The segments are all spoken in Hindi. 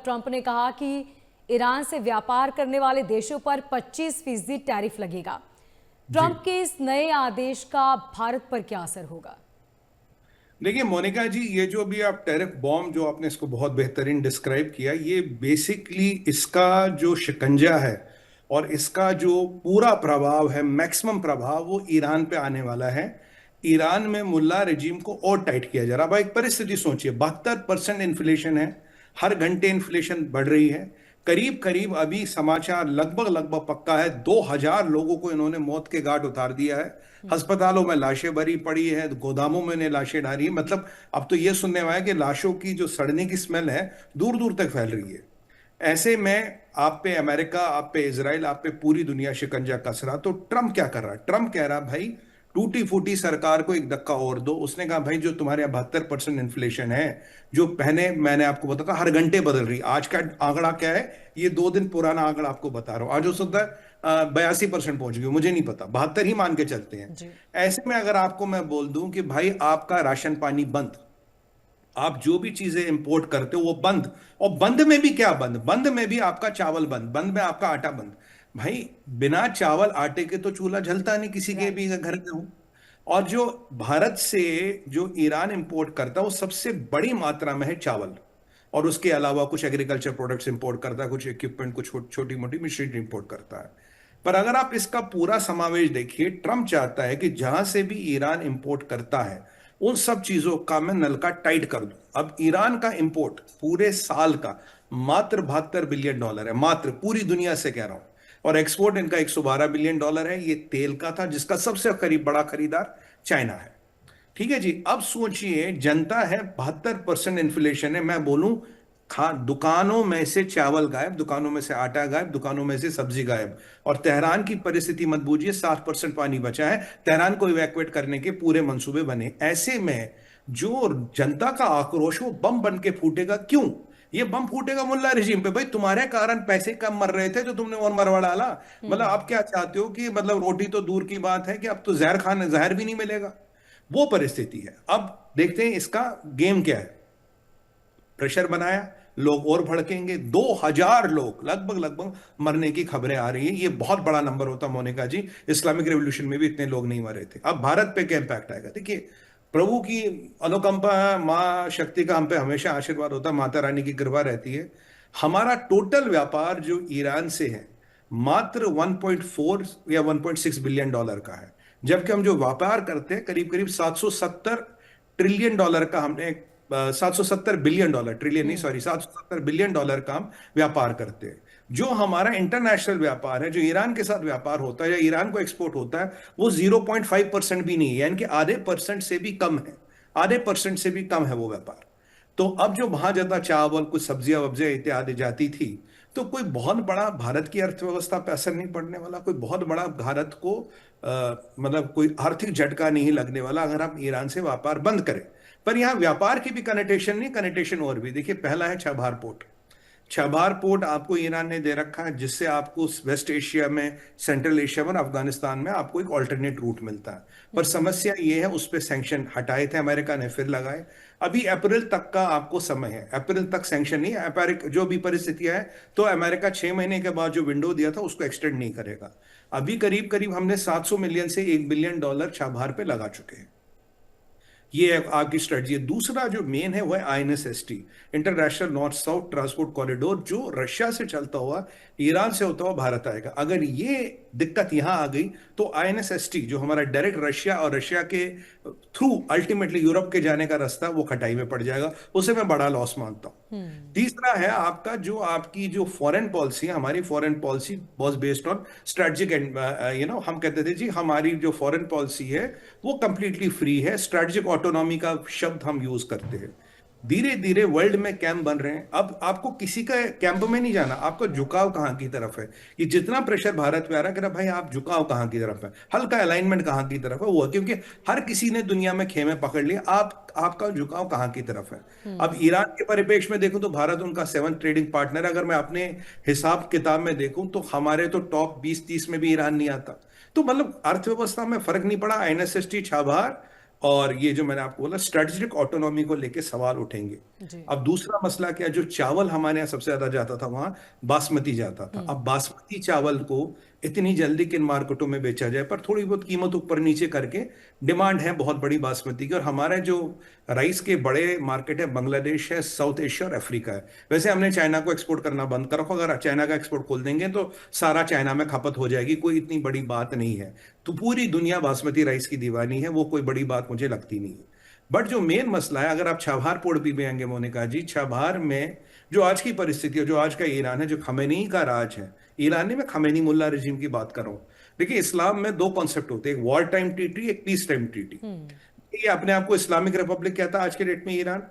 ट्रंप ने कहा कि ईरान से व्यापार करने वाले देशों पर 25% टैरिफ लगेगा। ट्रंप के इस नए आदेश का भारत पर क्या असर होगा? देखिए मोनिका जी, ये जो भी आप टैरिफ बॉम्ब जो आपने इसको बहुत बेहतरीन डिस्क्राइब किया, ये बेसिकली इसका जो शिकंजा है और इसका जो पूरा प्रभाव है, मैक्सिमम प्रभाव वो ईरान पे आने वाला है। ईरान में मुल्ला रजीम को और टाइट किया जा रहा। अब एक परिस्थिति सोचिए, 72% इन्फ्लेशन है, हर घंटे इन्फ्लेशन बढ़ रही है। करीब करीब अभी समाचार लगभग लगभग पक्का है, 2000 लोगों को इन्होंने मौत के घाट उतार दिया है। अस्पतालों में लाशें भरी पड़ी है, गोदामों में इन्हें लाशें डाली है। मतलब अब तो ये सुनने में आया कि लाशों की जो सड़ने की स्मेल है दूर दूर तक फैल रही है। ऐसे में आप पे अमेरिका, आप पे इजराइल, आप पे पूरी दुनिया शिकंजा कस रहा। तो ट्रम्प क्या कर रहा है? ट्रम्प कह रहा भाई टूटी फूटी सरकार को एक धक्का और दो। उसने कहा भाई जो तुम्हारे यहाँ 72% इन्फ्लेशन है, जो पहले मैंने आपको बताया हर घंटे बदल रही, आज का आंकड़ा क्या है, ये 2 दिन पुराना आंकड़ा आपको बता रहा हूं, आज हो सकता है 82% पहुंच गई, मुझे नहीं पता, 72 ही मान के चलते हैं। जी। ऐसे में अगर आपको मैं बोल दूं कि भाई आपका राशन पानी बंद, आप जो भी चीजें इंपोर्ट करते हो वो बंद, और बंद में भी क्या बंद, बंद में भी आपका चावल बंद, बंद में आपका आटा बंद। भाई बिना चावल आटे के तो चूल्हा जलता नहीं किसी के भी घर में हो। और जो भारत से जो ईरान इंपोर्ट करता है वो सबसे बड़ी मात्रा में है चावल, और उसके अलावा कुछ एग्रीकल्चर प्रोडक्ट्स इंपोर्ट करता है, कुछ इक्विपमेंट, कुछ छोटी मोटी मशीनरी इंपोर्ट करता है। पर अगर आप इसका पूरा समावेश देखिए, ट्रम्प चाहता है कि जहां से भी ईरान इंपोर्ट करता है उन सब चीजों का मैं नलका टाइट कर दूं। अब ईरान का इंपोर्ट पूरे साल का मात्र $72 बिलियन है, मात्र, पूरी दुनिया से कह रहा हूं। और एक्सपोर्ट इनका $112 बिलियन है। ये तेल का था जिसका सबसे करीब बड़ा खरीदार चाइना है। ठीक है जी। अब सोचिए, जनता है, 72% इन्फ्लेशन है, मैं बोलूं खा दुकानों में से चावल गायब, दुकानों में से आटा गायब, दुकानों में से सब्जी गायब। और तेहरान की परिस्थिति मत बूझिए, 7% पानी बचा है, तेहरान को इवैक्यूएट करने के पूरे मंसूबे बने। ऐसे में जो जनता का आक्रोश वो बम बन के फूटेगा। क्यों ये बम फूटेगा? मुल्ला रजीम पे। भाई तुम्हारे कारण पैसे कम मर रहे थे तो तुमने और मरवा डाला। मतलब आप क्या चाहते हो कि मतलब रोटी तो दूर की बात है कि अब तो जहर खाने जहर भी नहीं मिलेगा, वो परिस्थिति है। अब देखते हैं इसका गेम क्या है। प्रेशर बनाया, लोग और भड़केंगे, 2000 लोग लगभग लगभग मरने की खबरें आ रही है। ये बहुत बड़ा नंबर होता मोनिका जी, इस्लामिक रेवोल्यूशन में भी इतने लोग नहीं मरे थे। अब भारत पे क्या इंपैक्ट आएगा? देखिए, प्रभु की अनुकंपा है, माँ शक्ति का हम पे हमेशा आशीर्वाद होता है, माता रानी की कृपा रहती है। हमारा टोटल व्यापार जो ईरान से है मात्र 1.4 या $1.6 बिलियन का है, जबकि हम जो व्यापार करते हैं करीब करीब 770 ट्रिलियन डॉलर का हमने 770 बिलियन डॉलर, ट्रिलियन नहीं सॉरी, $770 बिलियन का हम व्यापार करते हैं। जो हमारा इंटरनेशनल व्यापार है, जो ईरान के साथ व्यापार होता है या ईरान को एक्सपोर्ट होता है, वो 0.5% भी नहीं है, यानी कि आधे परसेंट से भी कम है, आधे परसेंट से भी कम है वो व्यापार। तो अब जो वहां ज्यादा चावल, कुछ सब्जियां वब्जियां इत्यादि जाती थी, तो कोई बहुत बड़ा भारत की अर्थव्यवस्था पर असर नहीं पड़ने वाला, कोई बहुत बड़ा भारत को मतलब कोई आर्थिक झटका नहीं लगने वाला अगर आप ईरान से व्यापार बंद करें। पर यहां व्यापार की भी कनेक्टेशन नहीं, कनेक्टेशन और भी देखिए। पहला है छबार पोर्ट। छबार पोर्ट आपको ईरान ने दे रखा है, जिससे आपको वेस्ट एशिया में, सेंट्रल एशिया में, अफगानिस्तान में आपको एक ऑल्टरनेट रूट मिलता है। पर समस्या ये है, उस पर सैंक्शन हटाए थे अमेरिका ने, फिर लगाए। अभी अप्रैल तक का आपको समय है, अप्रैल तक सैंक्शन नहीं है। जो भी परिस्थितियां है, तो अमेरिका 6 महीने के बाद जो विंडो दिया था उसको एक्सटेंड नहीं करेगा। अभी करीब करीब हमने 700 मिलियन से $1 बिलियन छबार पे लगा चुके हैं। ये आपकी स्ट्रेटजी है। दूसरा जो मेन है वो है INSST, international north south transport corridor, जो रशिया से चलता हुआ ईरान से होता हुआ भारत आएगा। अगर ये दिक्कत यहां आ गई तो INSST जो हमारा डायरेक्ट रशिया और रशिया के थ्रू अल्टीमेटली यूरोप के जाने का रास्ता, वो खटाई में पड़ जाएगा। उसे मैं बड़ा लॉस मानता हूं। तीसरा है आपका जो आपकी जो फॉरेन पॉलिसी है, हमारी foreign policy was based on strategic and हम कहते थे जी हमारी जो फॉरेन पॉलिसी है वो कंप्लीटली फ्री है। स्ट्रेटजिक ऑटोनॉमी का शब्द हम यूज करते हैं। धीरे धीरे वर्ल्ड में कैंप बन रहे हैं। अब आपको किसी का कैंप में नहीं जाना, आपका झुकाव कहां की तरफ है। कि जितना प्रेशर भारत पे आ रहा है कि भाई आप झुकाव कहां की तरफ है, हल्का अलाइनमेंट कहां की तरफ है, वो है क्योंकि हर किसी ने दुनिया में खेमे पकड़ लिए। आपका झुकाव कहां की तरफ है। अब ईरान के परिप्रेक्ष्य में देखूं तो भारत उनका 7th ट्रेडिंग पार्टनर है। अगर मैं अपने हिसाब किताब में देखूं तो हमारे तो टॉप 20-30 में भी ईरान नहीं आता। तो मतलब अर्थव्यवस्था में फर्क नहीं पड़ा। INSST छाभार और ये जो मैंने आपको बोला स्ट्रेटेजिक ऑटोनॉमी को लेके सवाल उठेंगे। जी। अब दूसरा मसला क्या, जो चावल हमारे यहाँ सबसे ज्यादा जाता था वहां बासमती जाता था। अब बासमती चावल को इतनी जल्दी किन मार्केटों में बेचा जाए, पर थोड़ी बहुत कीमत ऊपर नीचे करके डिमांड है बहुत बड़ी बासमती की। और हमारे जो राइस के बड़े मार्केट है, बांग्लादेश है, साउथ एशिया और अफ्रीका है। वैसे हमने चाइना को एक्सपोर्ट करना बंद कर रखा, अगर चाइना का एक्सपोर्ट खोल देंगे तो सारा चाइना में खपत हो जाएगी, कोई इतनी बड़ी बात नहीं है। तो पूरी दुनिया बासमती राइस की दीवानी है, वो कोई बड़ी बात मुझे लगती नहीं है। बट जो मेन मसला है, अगर आप छाभार पोर्ट भी आएंगे मोनिका जी, छाभार में जो आज की परिस्थिति है, जो आज का ईरान है, जो खमेनी का राज है, ईरान में खमेनी मुल्ला रजीम की बात कर रहा हूं। देखिए इस्लाम में दो कॉन्सेप्ट होते हैं, एक वॉर टाइम ट्रीटी, एक पीस टाइम ट्रीटी। ये अपने आप को इस्लामिक रिपब्लिक कहता है आज के डेट में ईरान।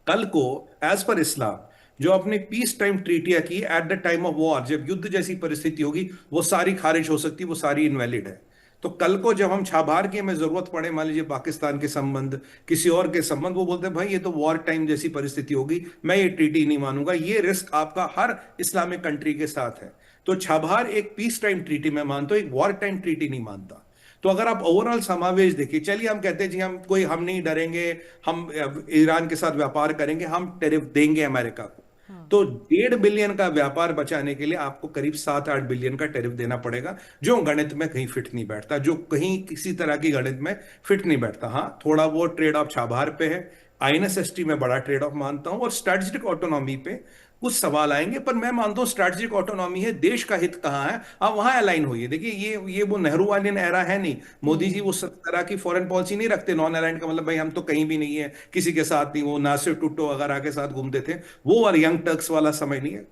कल को एज पर इस्लाम जो अपने पीस टाइम ट्रीटियां की at the time of war, जब युद्ध जैसी परिस्थिति होगी, वो सारी खारिज हो सकती है, वो सारी इनवैलिड है। तो कल को जब हम छाभार की हमें जरूरत पड़े, मान लीजिए पाकिस्तान के संबंध, किसी और के संबंध, वो बोलते हैं भाई ये तो वॉर टाइम जैसी परिस्थिति होगी, मैं ये ट्रीटी नहीं मानूंगा। ये रिस्क आपका हर इस्लामिक कंट्री के साथ है। तो छाभार एक पीस टाइम ट्रीटी में मानता हूं, एक वॉर टाइम ट्रीटी नहीं मानता। तो अगर आप ओवरऑल समावेश देखिए, चलिए हम कहते हैं जी हम नहीं डरेंगे, हम ईरान के साथ व्यापार करेंगे, हम टैरिफ देंगे अमेरिका को। तो 1.5 बिलियन का व्यापार बचाने के लिए आपको करीब 7-8 बिलियन का टैरिफ देना पड़ेगा, जो गणित में कहीं फिट नहीं बैठता, जो कहीं किसी तरह की गणित में फिट नहीं बैठता। हाँ, थोड़ा वो ट्रेड ऑफ छाभार पे है, आईएनएसएसटी में बड़ा ट्रेड ऑफ मानता हूं, और स्ट्रेटेजिक ऑटोनॉमी पे कुछ सवाल आएंगे। पर मैं मानता हूं स्ट्रेटेजिक ऑटोनॉमी है, देश का हित कहां है, आप वहां अलाइन होइए। देखिए ये वो नेहरू वाली एरा है नहीं। मोदी जी वो सब तरह की फॉरेन पॉलिसी नहीं रखते, नॉन अलाइन का मतलब भाई हम तो कहीं भी नहीं है, किसी के साथ नहीं। वो नासिर टुट्टो वगैरह के साथ घूमते थे, वो और यंग टर्क्स वाला समय नहीं है।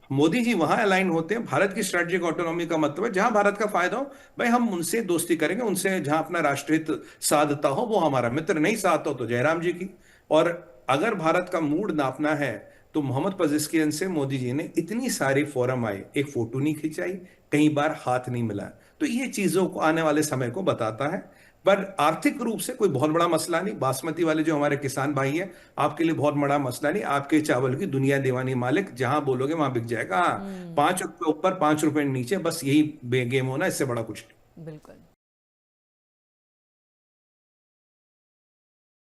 मोदी जी वहां अलाइन होते हैं। भारत की स्ट्रेटेजिक ऑटोनॉमी का मतलब है जहां भारत का फायदा हो, भाई हम उनसे दोस्ती करेंगे, उनसे जहां अपना राष्ट्रहित साधता हो वो हमारा मित्र, नहीं साधता हो तो जयराम जी की। और अगर भारत का मूड नापना है तो मोहम्मद पजेश्कियन से मोदी जी ने इतनी सारी फोरम आए, एक फोटो नहीं खिंचाई, कई बार हाथ नहीं मिला। तो ये चीजों को आने वाले समय को बताता है। पर आर्थिक रूप से कोई बहुत बड़ा मसला नहीं। बासमती वाले जो हमारे किसान भाई हैं, आपके लिए बहुत बड़ा मसला नहीं। आपके चावल की दुनिया दीवानी मालिक, जहां बोलोगे वहां बिक जाएगा। हाँ, 5 रुपए ऊपर 5 रुपए नीचे, बस यही गेम होना, इससे बड़ा कुछ नहीं। बिल्कुल।